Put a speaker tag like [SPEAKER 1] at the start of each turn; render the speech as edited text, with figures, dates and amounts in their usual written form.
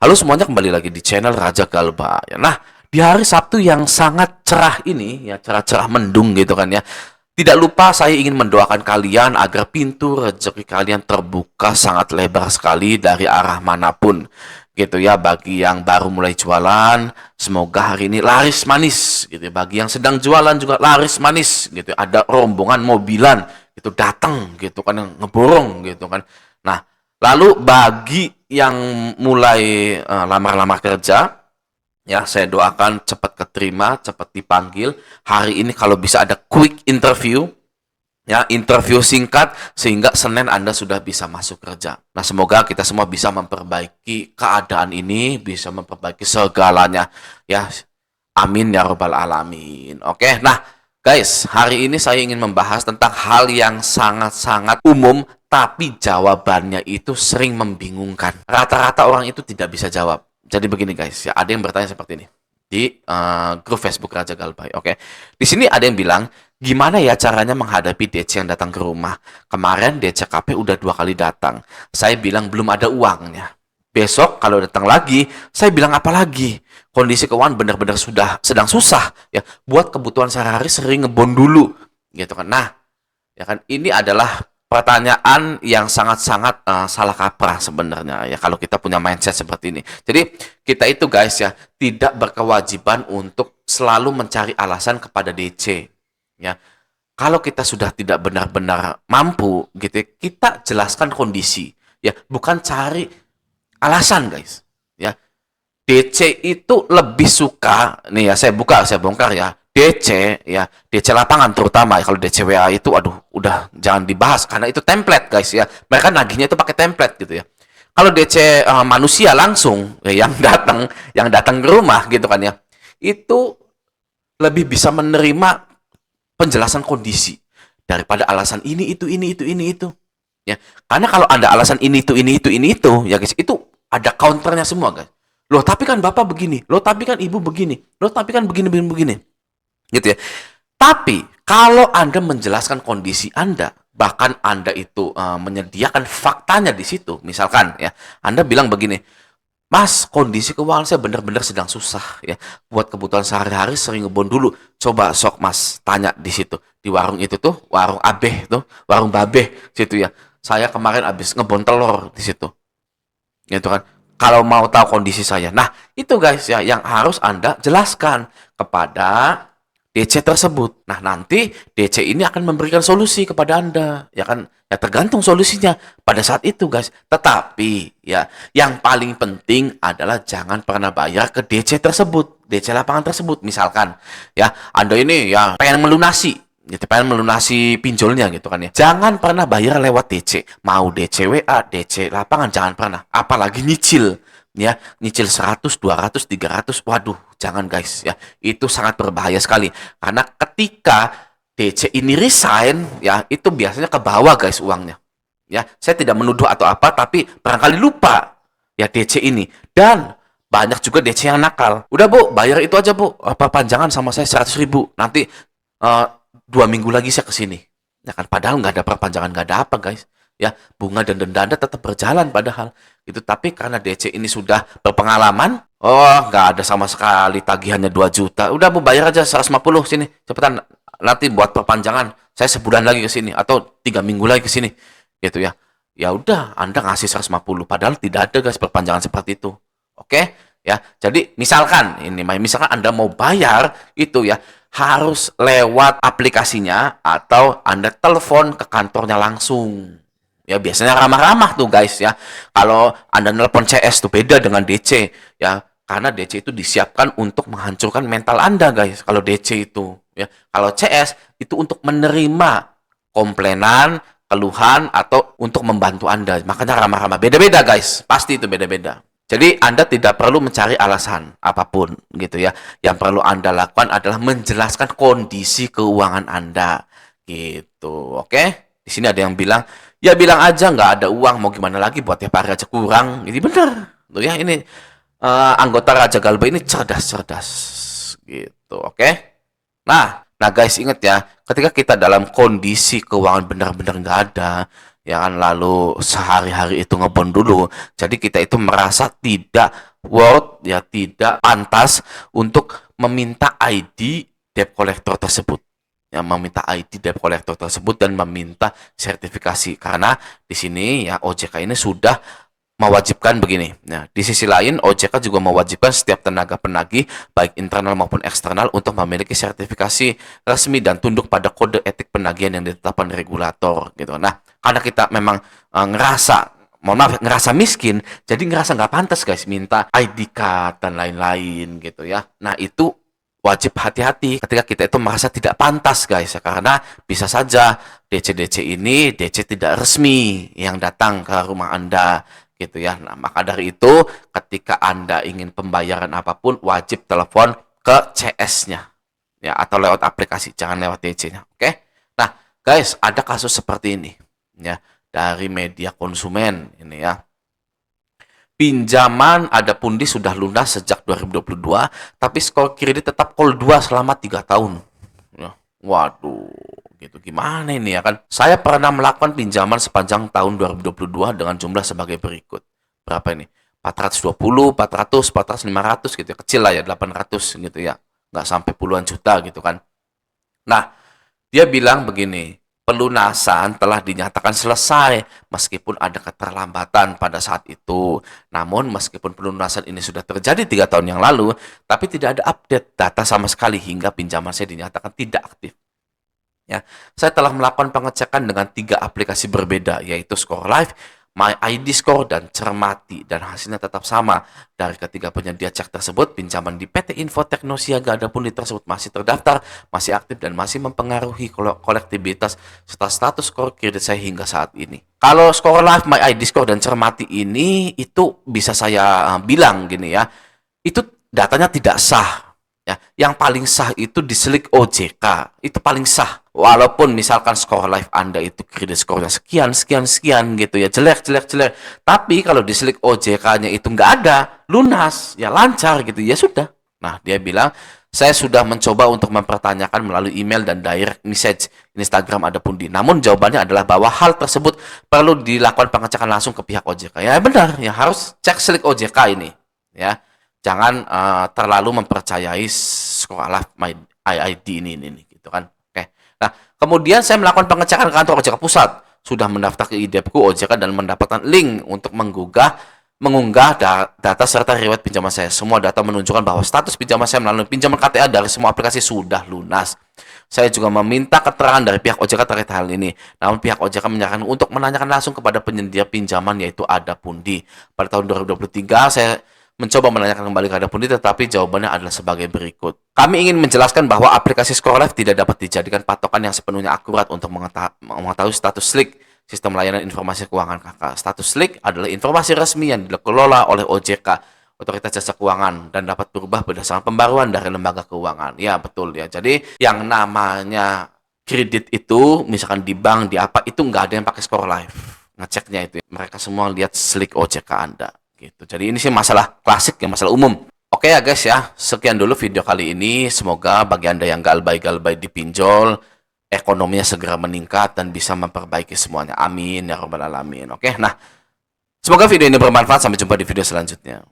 [SPEAKER 1] Halo semuanya, kembali lagi di channel Raja Galba. Nah, di hari Sabtu yang sangat cerah ini, ya cerah-cerah mendung gitu kan ya. Tidak lupa saya ingin mendoakan kalian agar pintu rezeki kalian terbuka sangat lebar sekali dari arah manapun. Gitu ya, bagi yang baru mulai jualan, semoga hari ini laris manis gitu ya. Bagi yang sedang jualan juga laris manis gitu ya. Ada rombongan mobilan itu datang gitu kan, yang ngeborong gitu kan. Nah, lalu bagi yang mulai lamar-lamar kerja, ya saya doakan cepat keterima, cepat dipanggil. Hari ini kalau bisa ada quick interview, ya interview singkat sehingga Senin Anda sudah bisa masuk kerja. Nah, semoga kita semua bisa memperbaiki keadaan ini, bisa memperbaiki segalanya. Ya, amin ya robbal alamin. Oke, nah guys, hari ini saya ingin membahas tentang hal yang sangat-sangat umum, tapi jawabannya itu sering membingungkan. Rata-rata orang itu tidak bisa jawab. Jadi begini guys, ya ada yang bertanya seperti ini di grup Facebook Raja Galbay. Oke, di sini ada yang bilang, gimana ya caranya menghadapi DC yang datang ke rumah? Kemarin DCKP udah 2 kali datang. Saya bilang belum ada uangnya. Besok kalau datang lagi, saya bilang apa lagi? Kondisi keuangan benar-benar sudah sedang susah ya. Buat kebutuhan sehari-hari sering ngebon dulu gitu kan. Nah, ya kan ini adalah pertanyaan yang sangat-sangat salah kaprah sebenarnya ya kalau kita punya mindset seperti ini. Jadi kita itu guys ya tidak berkewajiban untuk selalu mencari alasan kepada DC ya. Kalau kita sudah tidak benar-benar mampu gitu ya, kita jelaskan kondisi ya, bukan cari alasan guys ya. DC itu lebih suka nih ya, saya buka saya bongkar ya, DC ya, DC lapangan terutama ya. Kalau DC WA itu aduh udah jangan dibahas karena itu template guys ya, mereka nagihnya itu pakai template gitu ya. Kalau DC manusia langsung ya, yang datang ke rumah gitu kan ya, itu lebih bisa menerima penjelasan kondisi daripada alasan ini itu ya. Karena kalau Anda alasan ini itu ya guys, itu ada counternya semua guys. Loh tapi kan bapak begini, loh tapi kan ibu begini, loh tapi kan begini begini begini gitu ya. Tapi kalau Anda menjelaskan kondisi Anda, bahkan Anda itu menyediakan faktanya di situ, misalkan ya Anda bilang begini, Mas, kondisi keuangan saya benar-benar sedang susah ya. Buat kebutuhan sehari-hari sering ngebon dulu. Coba sok Mas tanya di situ. Di warung itu tuh, warung Abeh tuh, warung Babeh situ ya. Saya kemarin habis ngebon telur di situ. Gitu kan. Kalau mau tahu kondisi saya. Nah, itu guys ya yang harus Anda jelaskan kepada DC tersebut. Nah, nanti DC ini akan memberikan solusi kepada Anda. Ya kan? Ya tergantung solusinya pada saat itu, guys. Tetapi ya, yang paling penting adalah jangan pernah bayar ke DC tersebut, DC lapangan tersebut. Misalkan ya, Anda ini ya pengen melunasi gitu, pengen melunasi pinjolnya gitu kan ya. Jangan pernah bayar lewat DC. Mau DC WA, DC lapangan jangan pernah. Apalagi nyicil ya, nyicil 100, 200, 300. Waduh, jangan guys ya. Itu sangat berbahaya sekali. Karena ketika DC ini resign ya, itu biasanya ke bawah guys uangnya. Ya, saya tidak menuduh atau apa, tapi barangkali lupa ya DC ini. Dan banyak juga DC yang nakal. Udah bu, bayar itu aja bu. Apa panjangan sama saya 100.000. Nanti 2 minggu lagi saya kesini. Ya kan, padahal nggak ada perpanjangan, nggak ada apa guys. Ya, bunga dan denda Anda tetap berjalan padahal. Itu tapi karena DC ini sudah berpengalaman, oh nggak ada sama sekali tagihannya 2 juta. Udah bu, bayar aja 150 sini. Cepetan, nanti buat perpanjangan. Saya sebulan lagi ke sini atau 3 minggu lagi ke sini. Gitu ya. Ya udah, Anda ngasih 150 padahal tidak ada guys perpanjangan seperti itu. Oke? Ya. Jadi misalkan Anda mau bayar itu ya harus lewat aplikasinya atau Anda telepon ke kantornya langsung. Ya biasanya ramah-ramah tuh guys ya. Kalau Anda nelpon CS tuh beda dengan DC ya. Karena DC itu disiapkan untuk menghancurkan mental Anda guys. Kalau DC itu ya. Kalau CS itu untuk menerima komplainan, keluhan atau untuk membantu Anda. Makanya ramah-ramah. Beda-beda guys. Pasti itu beda-beda. Jadi Anda tidak perlu mencari alasan apapun gitu ya. Yang perlu Anda lakukan adalah menjelaskan kondisi keuangan Anda gitu. Oke? Di sini ada yang bilang, ya bilang aja nggak ada uang, mau gimana lagi, buat tiap hari aja kurang. Ini bener. Tuh ya, ini anggota Raja Galba ini cerdas-cerdas gitu. Oke? Nah guys ingat ya, ketika kita dalam kondisi keuangan benar-benar nggak ada, ya kan, lalu sehari-hari itu ngebon dulu. Jadi kita itu merasa tidak worth, ya tidak pantas untuk meminta ID debt collector tersebut. Yang meminta ID debt collector tersebut dan meminta sertifikasi, karena di sini ya OJK ini sudah mewajibkan begini. Nah, di sisi lain OJK juga mewajibkan setiap tenaga penagih baik internal maupun eksternal untuk memiliki sertifikasi resmi dan tunduk pada kode etik penagihan yang ditetapkan regulator gitu. Nah, karena kita memang ngerasa, mohon maaf, ngerasa miskin, jadi ngerasa nggak pantas guys minta ID card dan lain-lain gitu ya. Nah, itu wajib hati-hati ketika kita itu merasa tidak pantas guys ya, karena bisa saja DC-DC ini DC tidak resmi yang datang ke rumah Anda gitu ya. Nah, maka dari itu ketika Anda ingin pembayaran apapun wajib telepon ke CS-nya ya, atau lewat aplikasi, jangan lewat DC-nya. Oke. Nah, guys, ada kasus seperti ini ya dari media konsumen ini ya. Pinjaman ada pundi sudah lunas sejak 2022, tapi skor kredit tetap call 2 selama 3 tahun. Ya, waduh, gitu gimana ini ya kan? Saya pernah melakukan pinjaman sepanjang tahun 2022 dengan jumlah sebagai berikut. Berapa ini? 420, 400, 400, 500 gitu ya. Kecil lah ya, 800 gitu ya. Nggak sampai puluhan juta gitu kan. Nah, dia bilang begini, pelunasan telah dinyatakan selesai meskipun ada keterlambatan pada saat itu. Namun meskipun pelunasan ini sudah terjadi 3 tahun yang lalu, tapi tidak ada update data sama sekali hingga pinjaman saya dinyatakan tidak aktif. Ya, saya telah melakukan pengecekan dengan 3 aplikasi berbeda, yaitu Score Life, My ID Score, dan Cermati, dan hasilnya tetap sama. Dari ketiga penyedia cek tersebut, pinjaman di PT Info Teknosiaga ada pundi tersebut masih terdaftar, masih aktif, dan masih mempengaruhi kolektibilitas serta status skor kredit saya hingga saat ini. Kalau Score Life, My ID Score, dan Cermati ini, itu bisa saya bilang gini ya, itu datanya tidak sah. Ya, yang paling sah itu diselik OJK, itu paling sah. Walaupun misalkan skor live Anda itu kredit skornya sekian, sekian, sekian gitu ya, jelek, jelek, jelek. Tapi kalau diselik OJK-nya itu nggak ada, lunas, ya lancar gitu, ya sudah. Nah, dia bilang, saya sudah mencoba untuk mempertanyakan melalui email dan direct message Instagram ada pundi. Namun jawabannya adalah bahwa hal tersebut perlu dilakukan pengecekan langsung ke pihak OJK. Ya benar, ya harus cek selik OJK ini. Ya, jangan terlalu mempercayai sekolah my ID ini gitu kan. Oke. Nah, kemudian saya melakukan pengecekan ke kantor OJK pusat, sudah mendaftar ke IDEPku OJK dan mendapatkan link untuk mengunggah data serta riwayat pinjaman saya. Semua data menunjukkan bahwa status pinjaman saya melalui pinjaman KTA dari semua aplikasi sudah lunas. Saya juga meminta keterangan dari pihak OJK terkait hal ini. Namun pihak OJK menyarankan untuk menanyakan langsung kepada penyedia pinjaman, yaitu Ada Pundi. Pada tahun 2023 saya mencoba menanyakan kembali ke Ada Pundi, tetapi jawabannya adalah sebagai berikut. Kami ingin menjelaskan bahwa aplikasi Score Life tidak dapat dijadikan patokan yang sepenuhnya akurat untuk mengetahui status SLIK, Sistem Layanan Informasi Keuangan KK. Status SLIK adalah informasi resmi yang dikelola oleh OJK, Otoritas Jasa Keuangan, dan dapat berubah berdasarkan pembaruan dari lembaga keuangan. Ya, betul ya. Jadi, yang namanya kredit itu, misalkan di bank, di apa, itu nggak ada yang pakai Score Life. Ngeceknya itu. Mereka semua lihat SLIK OJK Anda. Gitu. Jadi ini sih masalah klasik ya, masalah umum. Oke ya guys ya, sekian dulu video kali ini. Semoga bagi Anda yang galbay-galbay di pinjol, ekonominya segera meningkat dan bisa memperbaiki semuanya. Amin ya rabbal alamin. Oke, nah semoga video ini bermanfaat. Sampai jumpa di video selanjutnya.